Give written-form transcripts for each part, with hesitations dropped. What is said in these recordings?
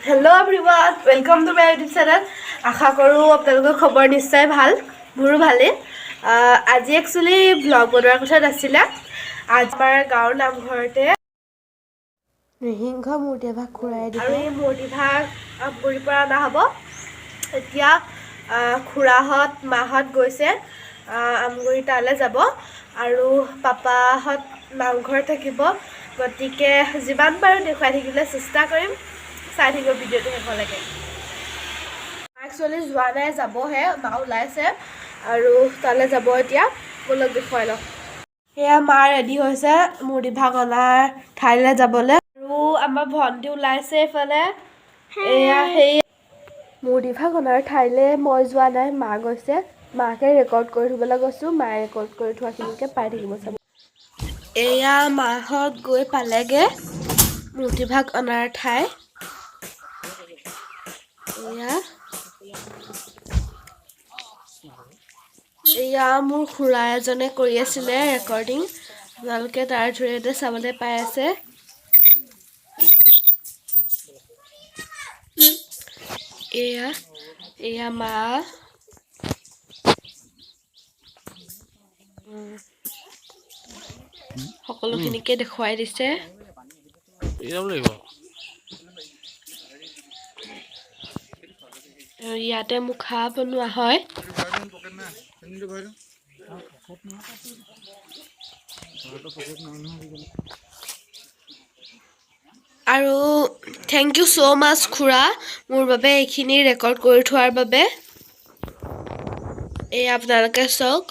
Hello everyone, welcome to my YouTube channel. আশা কৰোঁ আপোনালোকৰ খবৰ নিশ্চয় ভাল, মোৰো ভালে। আজি একচুয়ালি ব্লগ বনোৱাৰ কথা নাছিলে। আজি আমাৰ গাঁৱৰ নামঘৰতে নৃসিংহ মূৰ্তি ভাগ খুৰাই দিব আৰু এই মূৰ্তিভাগ আমগুৰিৰ পৰা অনা হ'ব। এতিয়া খুৰাহঁত মাহঁত গৈছে আমগুৰি তালৈ যাব আৰু পাপাহঁত নামঘৰত থাকিব। গতিকে যিমান পাৰোঁ দেখুৱাই থাকিবলৈ চেষ্টা কৰিম। চাই থাকিব ভিডিঅ'টো শেষলৈকে। একচুৱেলি যোৱা নাই, যাবহে, মা ওলাইছে আৰু তালৈ যাব এতিয়া। বলক দেখুৱাই লওঁ। সেয়া মা ৰেডি হৈছে মূৰ্তিভাগ অনাৰ ঠাইলৈ যাবলৈ আৰু আমাৰ ভণ্টি ওলাইছে এইফালে। এয়া সেই মূৰ্তিভাগ অনাৰ ঠাইলৈ মই যোৱা নাই, মা গৈছে। মাকে ৰেকৰ্ড কৰি থ'বলৈ কৈছোঁ, মায়ে ৰেকৰ্ড কৰি থোৱাখিনিকে পাই থাকিব চাব। এয়া মাহঁত গৈ পালেগে মূৰ্তিভাগ অনাৰ ঠাই। এয়া মোৰ খুৰা এজনে কৰি আছিলে ৰেকৰ্ডিং, আপোনালোকে তাৰ জৰিয়তে চাবলৈ পাই আছে। এয়া মা সকলোখিনিকে দেখুৱাই দিছে। ইয়াতে মুখা বনোৱা হয়। আৰু থেংক ইউ ছ' মাছ খুৰা, মোৰ বাবে এইখিনি ৰেকৰ্ড কৰি থোৱাৰ বাবে। এই আপোনালোকে চাওক।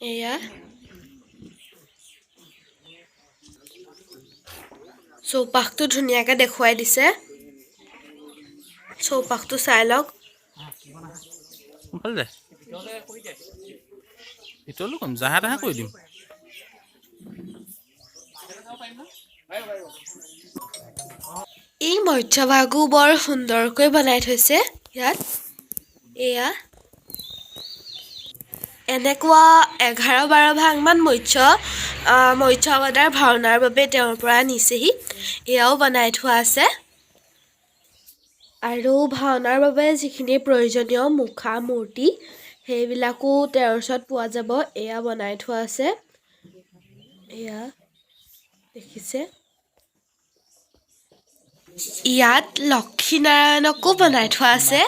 এয়া চৌপাশটো ধুনীয়াকৈ দেখুৱাই দিছে। চৌপাশটো চাই লওক। জাহা তাহা কৈ দিম। এই মৎস্যভাগো বৰ সুন্দৰকৈ বনাই থৈছে ইয়াত। এয়া এনেকুৱা 11-12 ভাগমান মৎস্য ভাওনাৰ বাবে তেওঁৰ পৰা নিছেহি। এয়াও বনাই থোৱা আছে আৰু ভাওনাৰ বাবে যিখিনি প্ৰয়োজনীয় মুখা মূৰ্তি সেইবিলাকো তেওঁৰ ওচৰত পোৱা যাব। এয়া বনাই থোৱা আছে, এয়া দেখিছে। ইয়াত লক্ষীনাৰায়ণকো বনাই থোৱা আছে।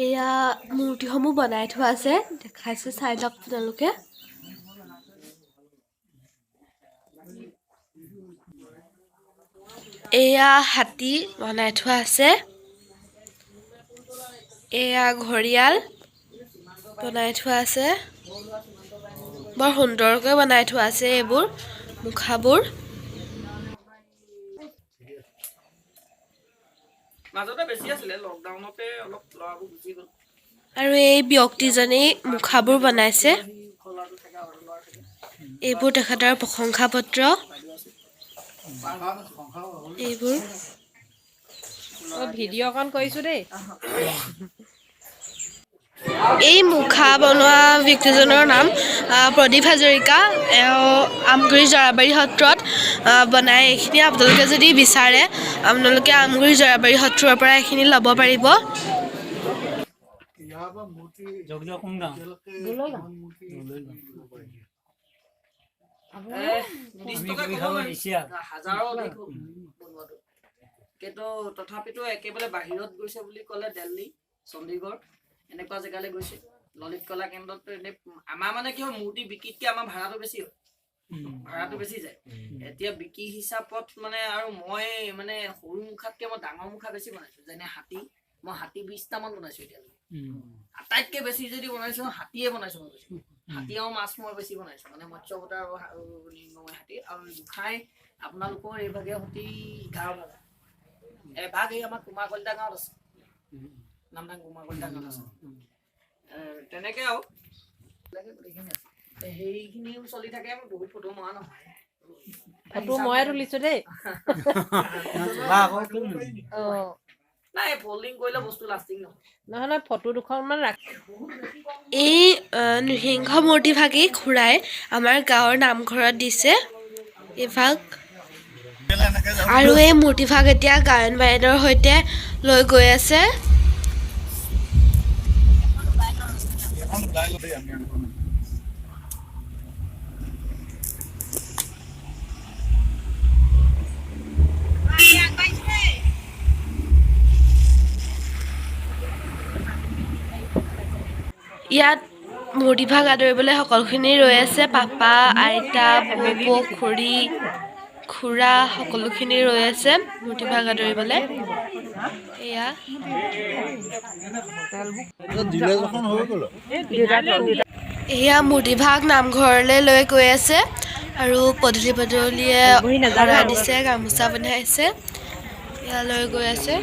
এয়া মূৰ্তিসমূহ বনাই থোৱা আছে, দেখাইছে, চাই লওক আপোনালোকে। এয়া হাতী বনাই থোৱা আছে। এয়া ঘৰিয়াল বনাই থোৱা আছে। বৰ সুন্দৰকৈ বনাই থোৱা আছে এইবোৰ মুখাবোৰ। মাজতে বেছি আছিলে, লকডাউনতে অলপ ল'ৰাবোৰ গুচি গ'ল। আৰু এই ব্যক্তিজনেই মুখাবোৰ বনাইছে। এইবোৰ তেখেতৰ প্ৰশংসা পত্ৰ। এইবোৰ ভিডিঅ' অকণ কৰিছোঁ দেই। এই মুখা বনোৱা ব্যক্তিজনৰ নাম প্ৰদীপ হাজৰিকা। এওঁ আমগুৰি জৰাবাৰী সত্ৰত বনাই। এইখিনি আপোনালোকে যদি বিচাৰে আপোনালোকে আমগুৰি জৰাবাৰী সত্ৰৰ পৰা এইখিনি ল'ব পাৰিব। কিন্তু তথাপিতো একেবাৰে বাহিৰত গৈছে বুলি ক'লে দিল্লী, চণ্ডীগড় এনেকুৱা জেগালৈ গৈছে। ললিত কলা কেন্দ্ৰত এনে আমাৰ মানে কি হয়, মূৰ্তি বিক্ৰীতকে আমাৰ ভাড়াটো বেছি হয়, ভাড়াটো বেছি যায়। এতিয়া বিক্ৰী হিচাপত মানে আৰু মই মানে সৰু মুখাতকে মই ডাঙৰ মুখা বেছি বনাইছো। যেনে হাতী, মই হাতী 20টামান বনাইছো এতিয়ালৈকে। আটাইতকৈ বেছি যদি বনাইছো হাতীয়ে বনাইছো মই বেছি। হাতী আৰু মাছ মই বেছি বনাইছো, মানে মৎস্যবতাৰ আৰু লিংগময় হাতী। আৰু গোসাঁই আপোনালোকৰ এইভাগে সতি 11 ভাগ। এভাগ এই আমাৰ কুমাৰ কলিতা গাঁৱত আছে, নামদাং কুমাৰ কলিতা গাঁৱত আছে। তেনেকে আৰু সেইখিনিও চলি থাকে। বহুত ফটো মৰা নহয়, ফটো ময়ে তুলিছো দেই নাই ফল্ডিং কৰিলে বস্তু লাষ্টিং নহয় নহ'লে ফটো দুখনমান ৰাখ এই নৃসিংহ মূৰ্তিভাগি খুৰাই আমাৰ গাঁৱৰ নামঘৰত দিছে এইভাগ আৰু এই মূৰ্তিভাগ এতিয়া গায়ন বায়নৰ সৈতে লৈ গৈ আছে ইয়াত মূৰ্তিভাগ আদৰিবলৈ সকলোখিনি ৰৈ আছে পাপা আইতা বৌ খুৰী খুৰা সকলোখিনি ৰৈ আছে মূৰ্তিভাগ আদৰিবলৈ এয়া এয়া মূৰ্তিভাগ নামঘৰলৈ লৈ গৈ আছে আৰু পদূলি পদূলিয়ে শৰাই দিছে গামোচা বন্ধাইছে এয়া লৈ গৈ আছে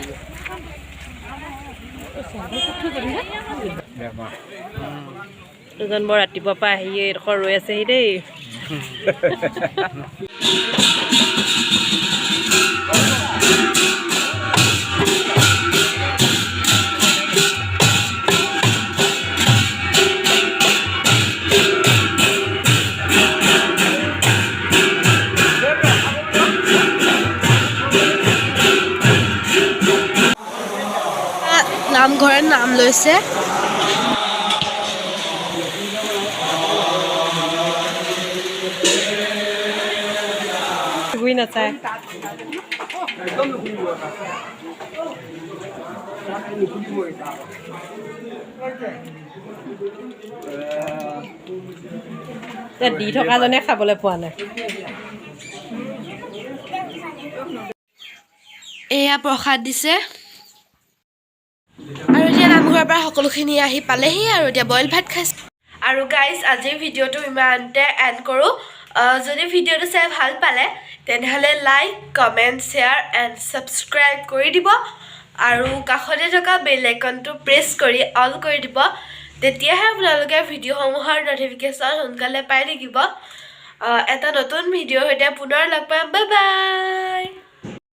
দুজন বৰ ৰাতিপুৱাৰ পৰা আহি এইডোখৰ ৰৈ আছেহি দেই নামঘৰৰ নাম লৈছে ঘূৰি নাচায় দি থকাজনে খাবলৈ পোৱা নাই এয়া প্ৰসাদ দিছে আৰু এতিয়া নামঘৰৰ পৰা সকলোখিনি আহি পালেহি আৰু এতিয়া বইল ভাত খাইছে আৰু গাইজ আজিৰ ভিডিঅ'টো ইমানতে এণ্ড কৰোঁ যদি ভিডিঅ'টো চাই ভাল পালে তেনেহ'লে like comment share and subscribe কৰি দিব আৰু কাষতে থকা বেল আইকনটো প্ৰেছ কৰি অল কৰি দিব তেতিয়াহে আপোনালোকে ভিডিঅ'সমূহৰ ন'টিফিকেশ্যন সোনকালে পাই থাকিব এটা নতুন ভিডিঅ'ৰ সৈতে পুনৰ লগ পাম বাই বাই